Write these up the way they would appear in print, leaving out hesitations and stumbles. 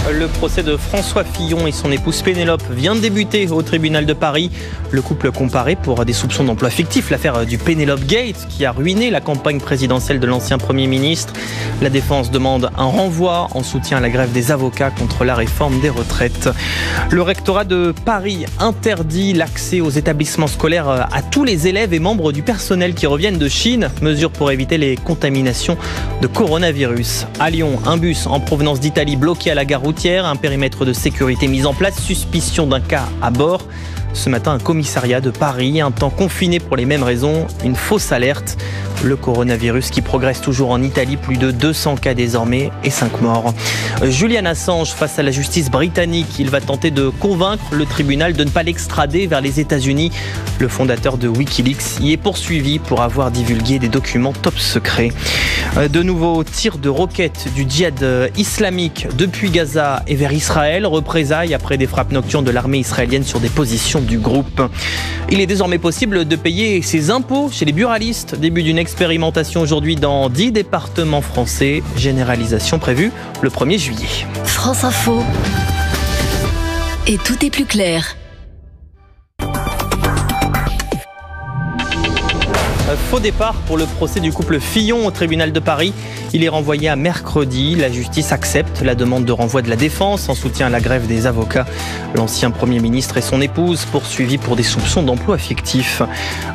Le procès de François Fillon et son épouse Pénélope vient de débuter au tribunal de Paris. Le couple comparé pour des soupçons d'emploi fictif, l'affaire du Pénélope Gate qui a ruiné la campagne présidentielle de l'ancien Premier ministre. La défense demande un renvoi en soutien à la grève des avocats contre la réforme des retraites. Le rectorat de Paris interdit l'accès aux établissements scolaires à tous les élèves et membres du personnel qui reviennent de Chine. Mesure pour éviter les contaminations de coronavirus. À Lyon, un bus en provenance d'Italie bloqué à la gare routière, un périmètre de sécurité mis en place, suspicion d'un cas à bord. Ce matin, un commissariat de Paris, un temps confiné pour les mêmes raisons, une fausse alerte. Le coronavirus qui progresse toujours en Italie, plus de 200 cas désormais et 5 morts. Julian Assange face à la justice britannique, il va tenter de convaincre le tribunal de ne pas l'extrader vers les États-Unis. Le fondateur de Wikileaks y est poursuivi pour avoir divulgué des documents top secrets. De nouveaux tirs de roquettes du djihad islamique depuis Gaza et vers Israël, représailles après des frappes nocturnes de l'armée israélienne sur des positions du groupe. Il est désormais possible de payer ses impôts chez les buralistes. Début d'une expérimentation aujourd'hui dans 10 départements français. Généralisation prévue le 1er juillet. France Info. Et tout est plus clair. Faux départ pour le procès du couple Fillon au tribunal de Paris. Il est renvoyé à mercredi. La justice accepte la demande de renvoi de la défense en soutien à la grève des avocats. L'ancien Premier ministre et son épouse poursuivis pour des soupçons d'emploi fictif.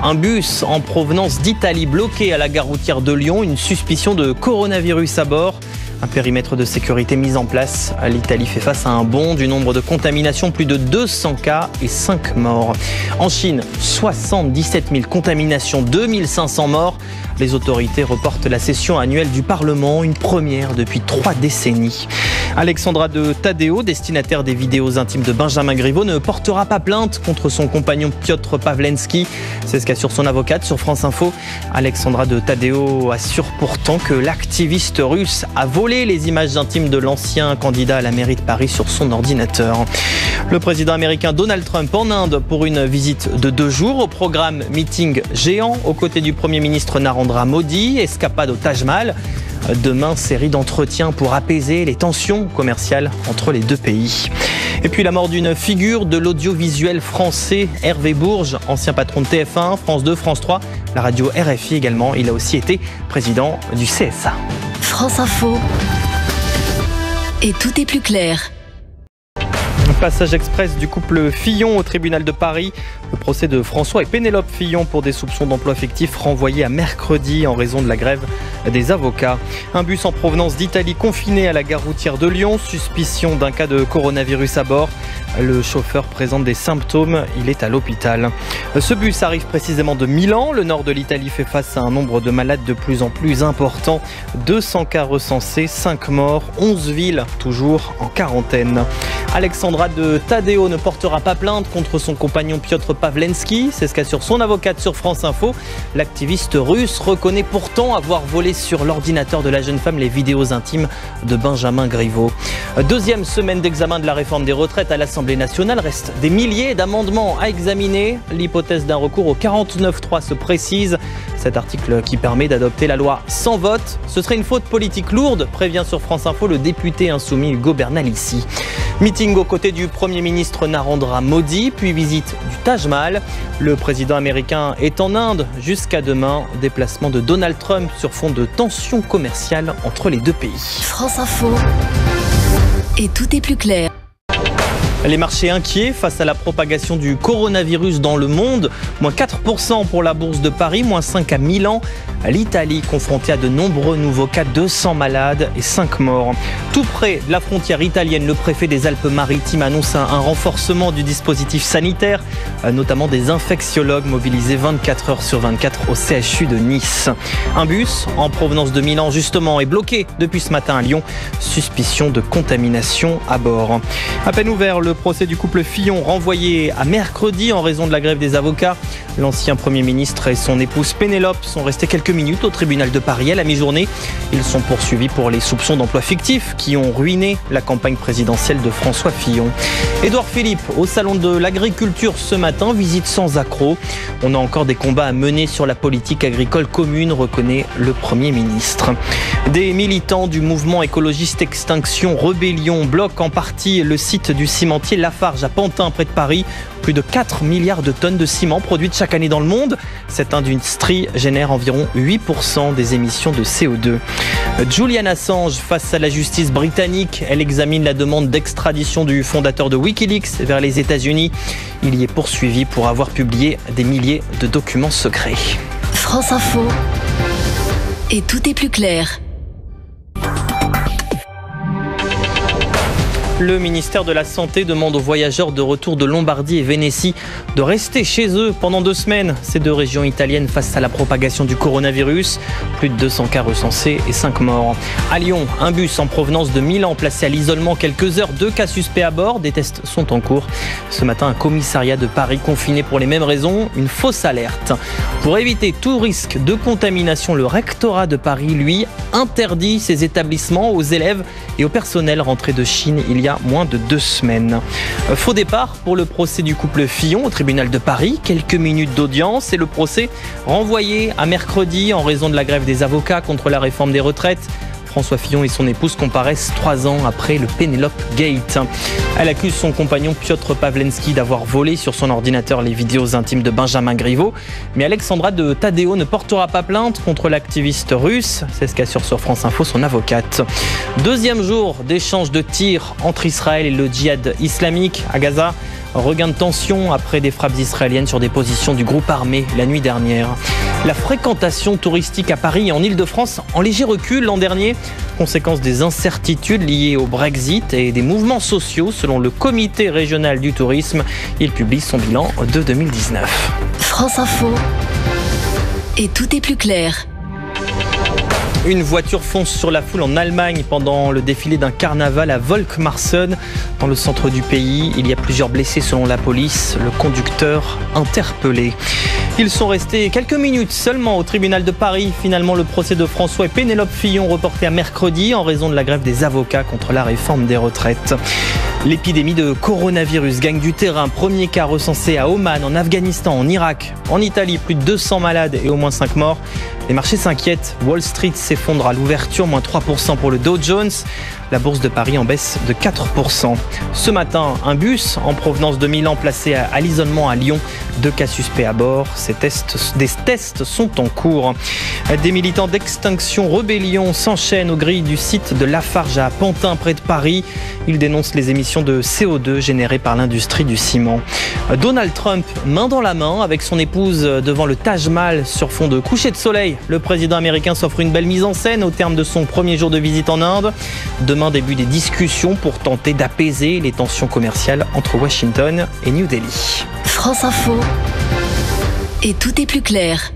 Un bus en provenance d'Italie bloqué à la gare routière de Lyon. Une suspicion de coronavirus à bord. Un périmètre de sécurité mis en place. L'Italie fait face à un bond du nombre de contaminations, plus de 200 cas et 5 morts. En Chine, 77 000 contaminations, 2500 morts. Les autorités reportent la session annuelle du Parlement, une première depuis 3 décennies. Alexandra de Taddeo, destinataire des vidéos intimes de Benjamin Griveaux, ne portera pas plainte contre son compagnon Piotr Pawlenski. C'est ce qu'assure son avocate sur France Info. Alexandra de Taddeo assure pourtant que l'activiste russe a volé les images intimes de l'ancien candidat à la mairie de Paris sur son ordinateur. Le président américain Donald Trump en Inde pour une visite de 2 jours. Au programme meeting géant aux côtés du Premier ministre Narendra Modi, escapade au Taj Mahal. Demain, série d'entretiens pour apaiser les tensions commerciales entre les deux pays. Et puis la mort d'une figure de l'audiovisuel français, Hervé Bourges, ancien patron de TF1, France 2, France 3, la radio RFI également. Il a aussi été président du CSA. France Info. Et tout est plus clair. Passage express du couple Fillon au tribunal de Paris. Le procès de François et Pénélope Fillon pour des soupçons d'emploi fictif renvoyé à mercredi en raison de la grève des avocats. Un bus en provenance d'Italie confiné à la gare routière de Lyon. Suspicion d'un cas de coronavirus à bord. Le chauffeur présente des symptômes. Il est à l'hôpital. Ce bus arrive précisément de Milan. Le nord de l'Italie fait face à un nombre de malades de plus en plus important. 200 cas recensés, 5 morts, 11 villes toujours en quarantaine. Alexandra de Taddeo ne portera pas plainte contre son compagnon Piotr Pawlenski. C'est ce qu'assure son avocate sur France Info. L'activiste russe reconnaît pourtant avoir volé sur l'ordinateur de la jeune femme les vidéos intimes de Benjamin Griveaux. Deuxième semaine d'examen de la réforme des retraites à l'Assemblée nationale. Restent des milliers d'amendements à examiner. L'hypothèse d'un recours au 49.3 se précise. Cet article qui permet d'adopter la loi sans vote, ce serait une faute politique lourde, prévient sur France Info le député insoumis Hugo Bernalicis. Meeting aux côtés du Premier ministre Narendra Modi, puis visite du Taj Mahal. Le président américain est en Inde jusqu'à demain. Déplacement de Donald Trump sur fond de tensions commerciales entre les deux pays. France Info. Et tout est plus clair. Les marchés inquiets face à la propagation du coronavirus dans le monde. Moins 4% pour la bourse de Paris, moins 5 à Milan. L'Italie confrontée à de nombreux nouveaux cas, 200 malades et 5 morts. Tout près de la frontière italienne, le préfet des Alpes-Maritimes annonce un renforcement du dispositif sanitaire, notamment des infectiologues mobilisés 24 heures sur 24 au CHU de Nice. Un bus en provenance de Milan justement est bloqué depuis ce matin à Lyon. Suspicion de contamination à bord. À peine ouvert, le le procès du couple Fillon renvoyé à mercredi en raison de la grève des avocats. L'ancien Premier ministre et son épouse Pénélope sont restés quelques minutes au tribunal de Paris à la mi-journée. Ils sont poursuivis pour les soupçons d'emploi fictif qui ont ruiné la campagne présidentielle de François Fillon. Édouard Philippe au salon de l'agriculture ce matin, visite sans accroc. On a encore des combats à mener sur la politique agricole commune, reconnaît le Premier ministre. Des militants du mouvement écologiste Extinction Rebellion bloquent en partie le site du cimentier Lafarge à Pantin près de Paris. Plus de 4 milliards de tonnes de ciment produites chaque année dans le monde. Cette industrie génère environ 8% des émissions de CO2. Julian Assange face à la justice britannique. Elle examine la demande d'extradition du fondateur de Wikileaks vers les États-Unis. Il y est poursuivi pour avoir publié des milliers de documents secrets. France Info. Et tout est plus clair. Le ministère de la Santé demande aux voyageurs de retour de Lombardie et Vénétie de rester chez eux pendant 2 semaines. Ces 2 régions italiennes face à la propagation du coronavirus. Plus de 200 cas recensés et 5 morts. À Lyon, un bus en provenance de Milan placé à l'isolement quelques heures. 2 cas suspects à bord. Des tests sont en cours. Ce matin, un commissariat de Paris confiné pour les mêmes raisons. Une fausse alerte. Pour éviter tout risque de contamination, le rectorat de Paris, lui, interdit ces établissements aux élèves et au personnel rentrés de Chine il y a moins de 2 semaines. Faux départ pour le procès du couple Fillon au tribunal de Paris. Quelques minutes d'audience et le procès renvoyé à mercredi en raison de la grève des avocats contre la réforme des retraites. François Fillon et son épouse comparaissent 3 ans après le Pénélope Gate. Elle accuse son compagnon Piotr Pawlenski d'avoir volé sur son ordinateur les vidéos intimes de Benjamin Griveaux. Mais Alexandra de Taddeo ne portera pas plainte contre l'activiste russe. C'est ce qu'assure sur France Info son avocate. 2e jour d'échange de tirs entre Israël et le djihad islamique à Gaza. Regain de tension après des frappes israéliennes sur des positions du groupe armé la nuit dernière. La fréquentation touristique à Paris et en Ile-de-France en léger recul l'an dernier, conséquence des incertitudes liées au Brexit et des mouvements sociaux selon le comité régional du tourisme. Il publie son bilan de 2019. France Info. Et tout est plus clair. Une voiture fonce sur la foule en Allemagne pendant le défilé d'un carnaval à Volkmarsen, dans le centre du pays. Il y a plusieurs blessés selon la police, le conducteur interpellé. Ils sont restés quelques minutes seulement au tribunal de Paris. Finalement, le procès de François et Pénélope Fillon reporté à mercredi en raison de la grève des avocats contre la réforme des retraites. L'épidémie de coronavirus gagne du terrain. Premier cas recensé à Oman, en Afghanistan, en Irak, en Italie. Plus de 200 malades et au moins 5 morts. Les marchés s'inquiètent. Wall Street s'effondre à l'ouverture, moins 3% pour le Dow Jones. La bourse de Paris en baisse de 4%. Ce matin, un bus en provenance de Milan placé à l'isolement à Lyon. 2 cas suspects à bord. Des tests sont en cours. Des militants d'Extinction Rebellion s'enchaînent aux grilles du site de Lafarge à Pantin près de Paris. Ils dénoncent les émissions de CO2 générées par l'industrie du ciment. Donald Trump, main dans la main avec son épouse devant le Taj Mahal sur fond de coucher de soleil. Le président américain s'offre une belle mise en scène au terme de son premier jour de visite en Inde. Demain, début des discussions pour tenter d'apaiser les tensions commerciales entre Washington et New Delhi. France Info. Et tout est plus clair.